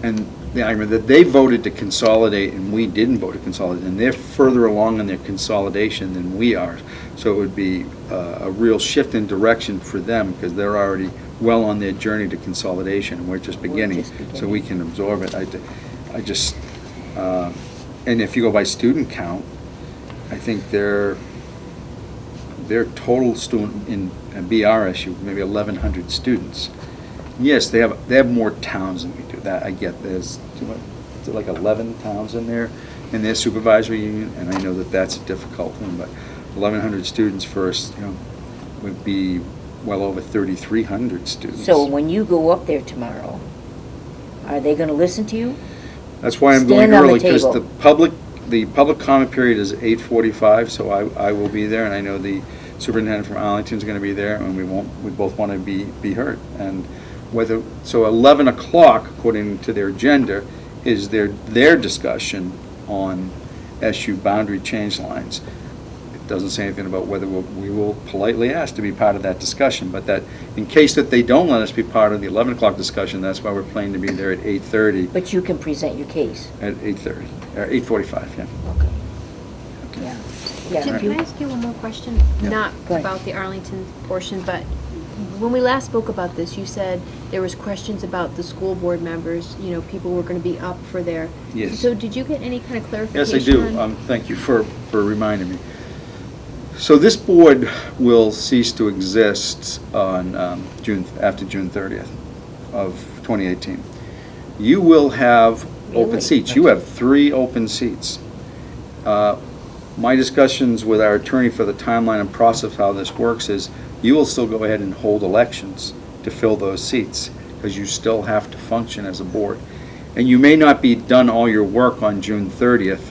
and the argument that they voted to consolidate and we didn't vote to consolidate, and they're further along in their consolidation than we are. So it would be a real shift in direction for them, because they're already well on their journey to consolidation, and we're just beginning, so we can absorb it. I just, and if you go by student count, I think their total student in BRSU, maybe 1,100 students. Yes, they have more towns than we do. That I get. There's like 11 towns in there in their supervisory union, and I know that that's a difficult one. But 1,100 students first, would be well over 3,300 students. So when you go up there tomorrow, are they gonna listen to you? That's why I'm Stand going on the early, because table. the public comment period is 8:45, so I will be there, and I know the superintendent from Arlington is going to be there, and we both want to be heard. And so 11 o'clock, according to their agenda, is their discussion on SU boundary change lines. It doesn't say anything about whether we will politely ask to be part of that discussion, but that in case that they don't let us be part of the 11 o'clock discussion, that's why we're planning to be there at 8:30. But you can present your case. At 8:30, or 8:45, yeah. Okay. Yeah. Yeah. Jim, you- can I ask you one more question? Yeah. Not Go ahead. about the Arlington portion, but when we last spoke about this, you said there was questions about the school board members, people were going to be up for their. Yes. So did you get any kind of clarification? Yes, I do. on- Thank you for reminding me. So this board will cease to exist on after June 30th of 2018. You will have open Really? seats. You have 3 open seats. My discussions with our attorney for the timeline and process of how this works is you will still go ahead and hold elections to fill those seats, because you still have to function as a board. And you may not be done all your work on June 30th,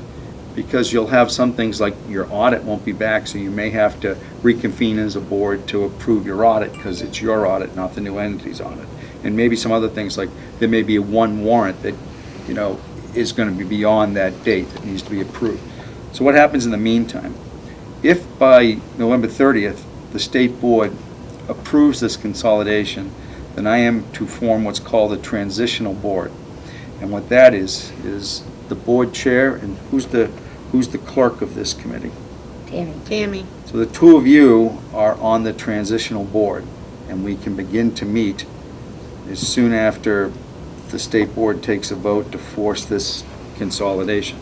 because you'll have some things like your audit won't be back, so you may have to reconvene as a board to approve your audit, because it's your audit, not the new entity's audit. And maybe some other things, like there may be one warrant that, is going to be beyond that date that needs to be approved. So what happens in the meantime? If by November 30th, the state board approves this consolidation, then I am to form what's called a transitional board. And what that is the board chair, and who's the clerk of this committee? Tammy. So the 2 of you are on the transitional board, and we can begin to meet as soon after the state board takes a vote to force this consolidation.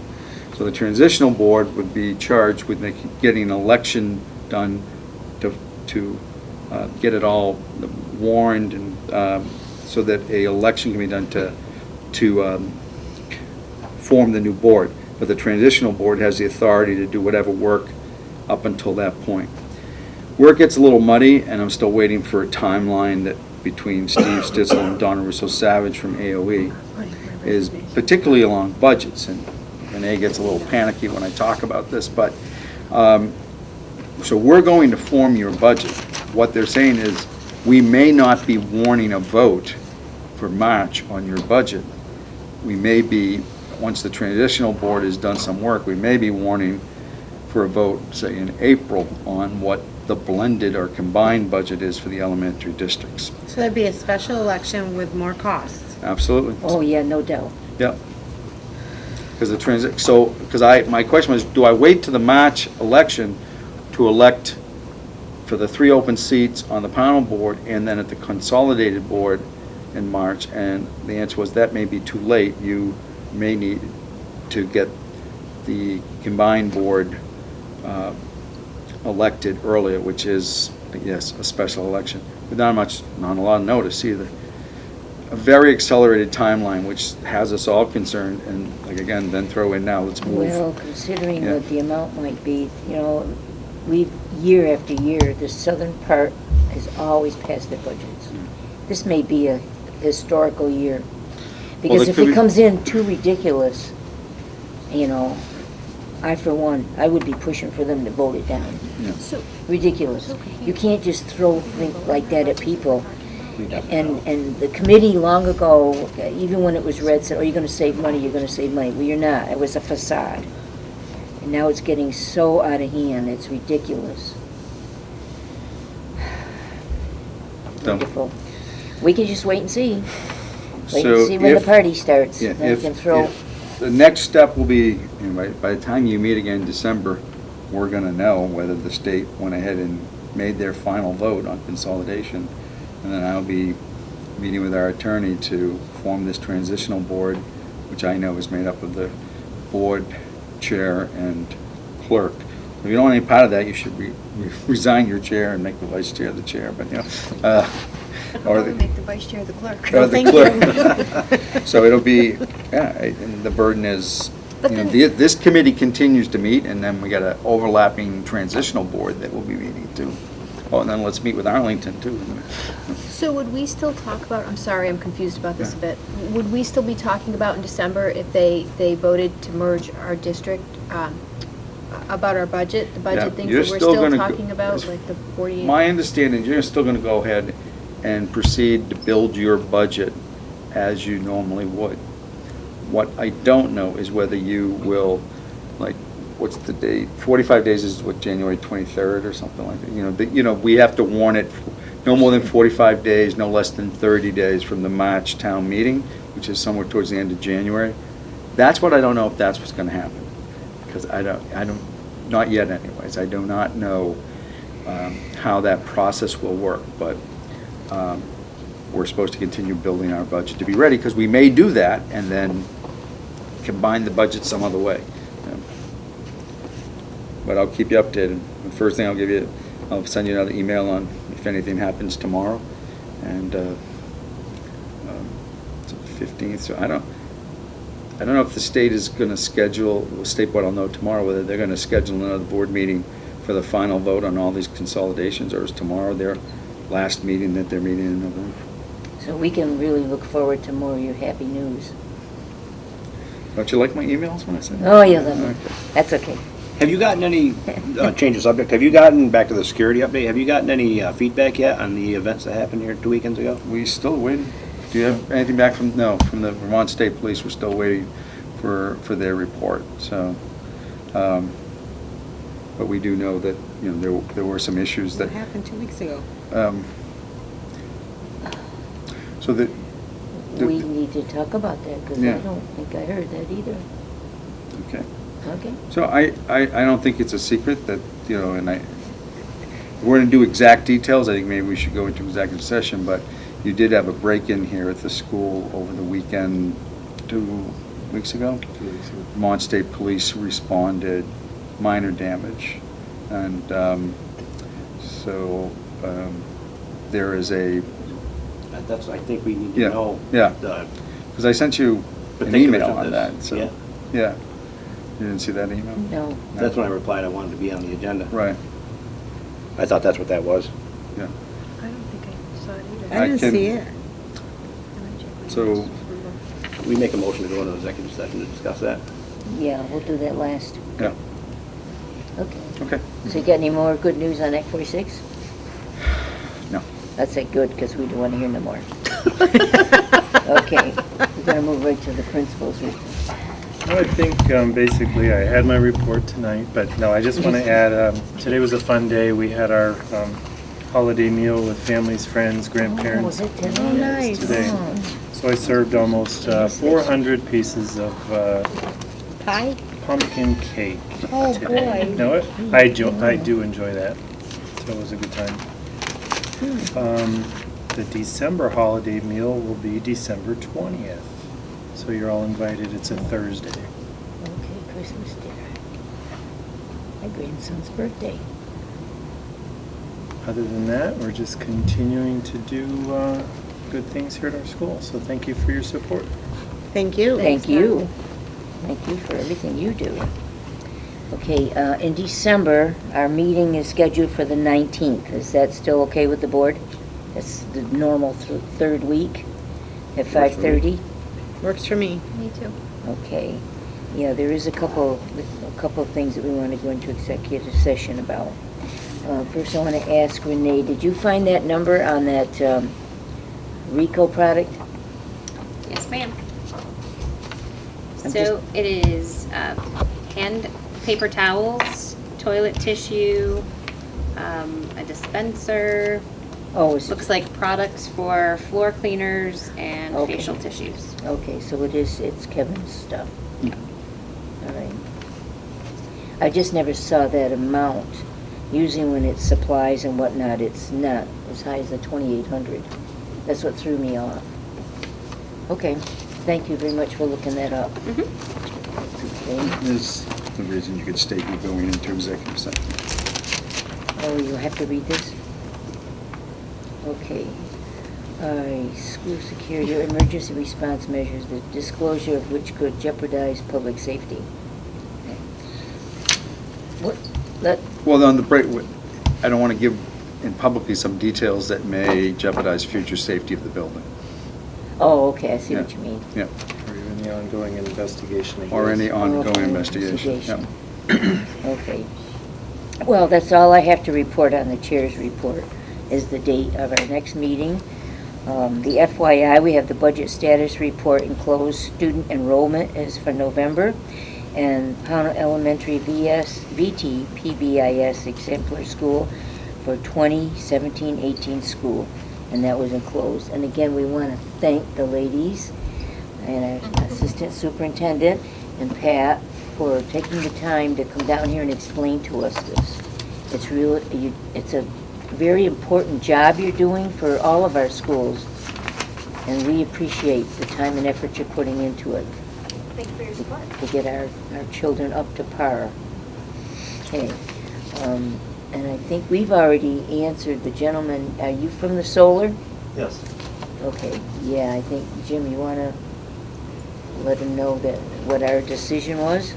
So the transitional board would be charged with getting an election done to get it all warned, and so that a election can be done to form the new board. But the transitional board has the authority to do whatever work up until that point. Where it gets a little muddy, and I'm still waiting for a timeline that between Steve Stitzel and Donna Russo-Savage from AOE, is particularly along budgets, and Renee gets a little panicky when I talk about this, but so we're going to form your budget. What they're saying is we may not be warning a vote for March on your budget. We may be, once the transitional board has done some work, we may be warning for a vote, say in April, on what the blended or combined budget is for the elementary districts. So there'd be a special election with more costs. Absolutely. Oh, yeah, no doubt. Yep. Because my question was, do I wait to the March election to elect for the 3 open seats on the Pownal board and then at the consolidated board in March? And the answer was that may be too late. You may need to get the combined board elected earlier, which is, yes, a special election, but not a lot of notice either. A very accelerated timeline, which has us all concerned, and like again, then throw in now, let's move. Well, considering Yeah. what the amount might be, year after year, the southern part has always passed their budgets. This may be a historical year. Because it if could it be- comes in too ridiculous, I, for one, I would be pushing for them to vote it down. So, Ridiculous. You can't just throw things like that at people. And the committee long ago, even when it was read, said, oh, you're going to save money, you're going to save money. Well, you're not. It was a facade. And now it's getting so out of hand, it's ridiculous. Done. Wonderful. We can just wait and see. Wait So and see when the if- party starts, Yeah, then you can throw, the next step will be, you know, by the time you meet again in December, we're gonna know whether the state went ahead and made their final vote on consolidation. And then I'll be meeting with our attorney to form this transitional board, which I know is made up of the board chair and clerk. If you don't want any part of that, you should resign your chair and make the vice chair the chair, but, you know. Or the- Make the vice chair the clerk. or the Thank clerk. So it'll be, yeah, and the burden is, But you know, then- this committee continues to meet, and then we got an overlapping transitional board that we'll be meeting too. Oh, and then let's meet with Arlington too. So would we still talk about, I'm sorry, I'm confused about this a bit. Would we still be talking about in December if they voted to merge our district, about our budget, the Yeah, budget things you're that we're still still gonna go- talking about, like the 48? My understanding, you're still gonna go ahead and proceed to build your budget as you normally would. What I don't know is whether you will, like, what's the date? 45 days is what, January 23rd or something like that? You know, we have to warn it no more than 45 days, no less than 30 days from the March town meeting, which is somewhere towards the end of January. That's what I don't know if that's what's gonna happen. Because I don't, not yet anyways, I do not know how that process will work, but we're supposed to continue building our budget to be ready, because we may do that and then combine the budget some other way. But I'll keep you updated. The first thing I'll send you another email on if anything happens tomorrow, and it's the 15th, so I don't know if the state is gonna schedule, the state board, I'll know tomorrow whether they're gonna schedule another board meeting for the final vote on all these consolidations, or is tomorrow their last meeting that they're meeting in November. so we can really look forward to more of your happy news. Don't you like my emails when I send them? Oh, yeah, then, Okay. that's okay. Have you gotten any, change of subject, have you gotten, back to the security update, have you gotten any feedback yet on the events that happened here 2 weekends ago? We still waiting. Do you have anything back from, no, from the Vermont State Police? We're still waiting for their report, so. But we do know that, you know, there were some issues that. What happened 2 weeks ago? So that. We need to talk about that, because I Yeah. don't think I heard that either. Okay. Okay. So I don't think it's a secret that, you know, and if we're gonna do exact details, I think maybe we should go into executive session, but you did have a break-in here at the school over the weekend, 2 weeks ago? 2 weeks ago. Vermont State Police responded, minor damage, and so there is a, That's, I think we need to yeah, know. yeah, the because I sent you an particulars email of on this. that, so, Yeah. yeah. You didn't see that email? No. That's when I replied I wanted to be on the agenda. Right, I thought that's what that was. yeah. I don't think I saw it either. I didn't can- see it. So, We make a motion to go into executive session to discuss that. Yeah, we'll do that last. yeah, Okay. okay. So you got any more good news on Act 46? No. That's it, good, because we don't want to hear no more. Okay, we're gonna move right to the principal's report. No, I think basically I had my report tonight, but no, I just want to add, today was a fun day. We had our holiday meal with families, friends, grandparents Oh, was it today? Oh, nice. today. Oh. So I served almost 400 pieces of Pie? pumpkin cake Oh, today. boy. No, I do enjoy that, so it was a good time. The December holiday meal will be December 20th, so you're all invited. It's a Thursday. Okay, Christmas dinner. My grandson's birthday. Other than that, we're just continuing to do good things here at our school, so thank you for your support. Thank you. Thank you. Thank you for everything you do. Okay, in December, our meeting is scheduled for the 19th. Is that still okay with the board? That's the normal third week at 5:30? Works for me. Me too. Okay. Yeah, there is a couple of things that we want to go into executive session about. First, I want to ask Renee, did you find that number on that Rico product? Yes, ma'am. I'm So it is hand paper towels, toilet tissue, a dispenser, Oh, is it? Looks like products for floor cleaners and Okay. facial tissues. Okay, so it's Kevin's stuff. Yeah. All right. I just never saw that amount. Usually when it's supplies and whatnot, it's not as high as the 2,800. That's what threw me off. Okay, thank you very much for looking that up. Mhm. Okay. There's the reason you could state you're going into executive session. Oh, you have to read this? Okay. All right, school security or emergency response measures, the disclosure of which could jeopardize public safety. Okay. What, Well, on the break, I don't want to give in publicly some details that may jeopardize future safety of the building. oh, okay, I see Yeah. what you mean. Yeah. Or even the ongoing investigation. Or any ongoing Okay, investigation. investigation. Yeah. Okay. Well, that's all I have to report on the chair's report, is the date of our next meeting. The FYI, we have the budget status report enclosed. Student enrollment is for November. And Pownal Elementary VT PBIS exemplar school for 2017-18 school. And that was enclosed. And again, we want to thank the ladies and our assistant superintendent and Pat for taking the time to come down here and explain to us this. It's it's a very important job you're doing for all of our schools, and we appreciate the time and effort you're putting into it Thank you for your support. to get our children up to par. Okay, and I think we've already answered the gentleman. Are you from the solar? Yes. Okay, yeah, I think, Jim, you want to let him know that what our decision was?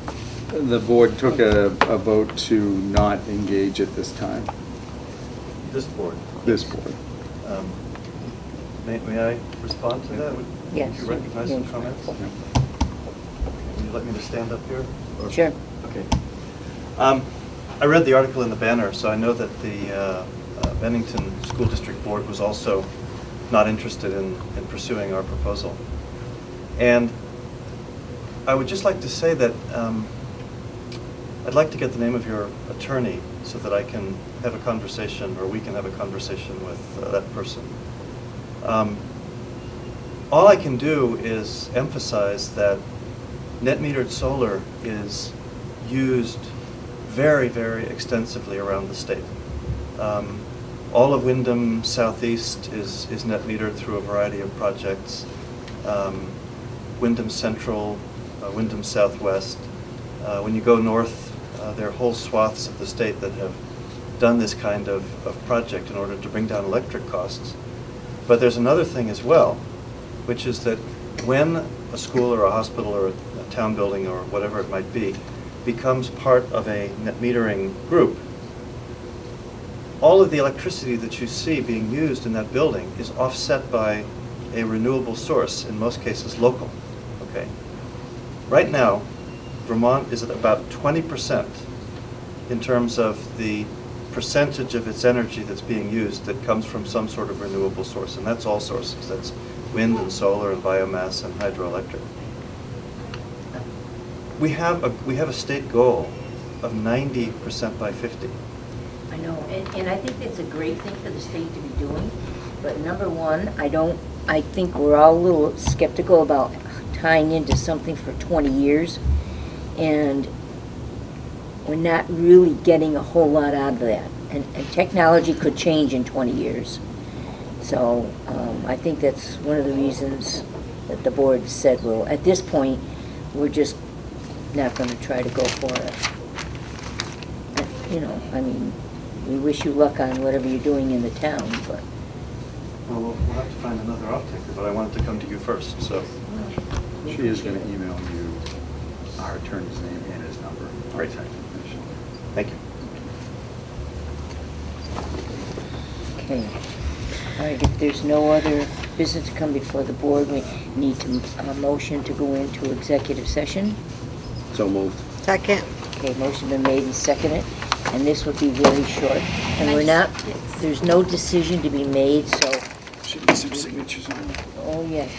The board took a vote to not engage at this time, This board. this board. May I respond to that? Yes. Would you recognize some Yes. comments? Will you let me to stand up here? Or- Sure. Okay. I read the article in the Banner, so I know that the Bennington School District Board was also not interested in pursuing our proposal. And I would just like to say that I'd like to get the name of your attorney so that I can have a conversation, or we can have a conversation with that person. All I can do is emphasize that net metered solar is used very, very extensively around the state. All of Wyndham Southeast is net metered through a variety of projects. Wyndham Central, Wyndham Southwest. When you go north, there are whole swaths of the state that have done this kind of project in order to bring down electric costs. But there's another thing as well, which is that when a school or a hospital or a town building or whatever it might be becomes part of a net metering group, all of the electricity that you see being used in that building is offset by a renewable source, in most cases local. Okay. Right now, Vermont is at about 20% in terms of the percentage of its energy that's being used that comes from some sort of renewable source, and that's all sources. That's wind and solar and biomass and hydroelectric. We have a state goal of 90% by 50. I know, and I think that's a great thing for the state to be doing, but number one, I think we're all a little skeptical about tying into something for 20 years, and we're not really getting a whole lot out of that, and technology could change in 20 years. So I think that's one of the reasons that the board said, well, at this point, we're just not going to try to go for it. You know, I mean, we wish you luck on whatever you're doing in the town, but... Well, we'll have to find another off-taker, but I wanted to come to you first, so. She is going to email you our attorney's name and his number. Great. Thank you. Okay. All right, if there's no other business to come before the board, we need a motion to go into executive session. So moved. Second. Okay, motion been made and seconded, and this will be very short. And we're not, there's no decision to be made, so, Should be some signatures on it. oh, yes.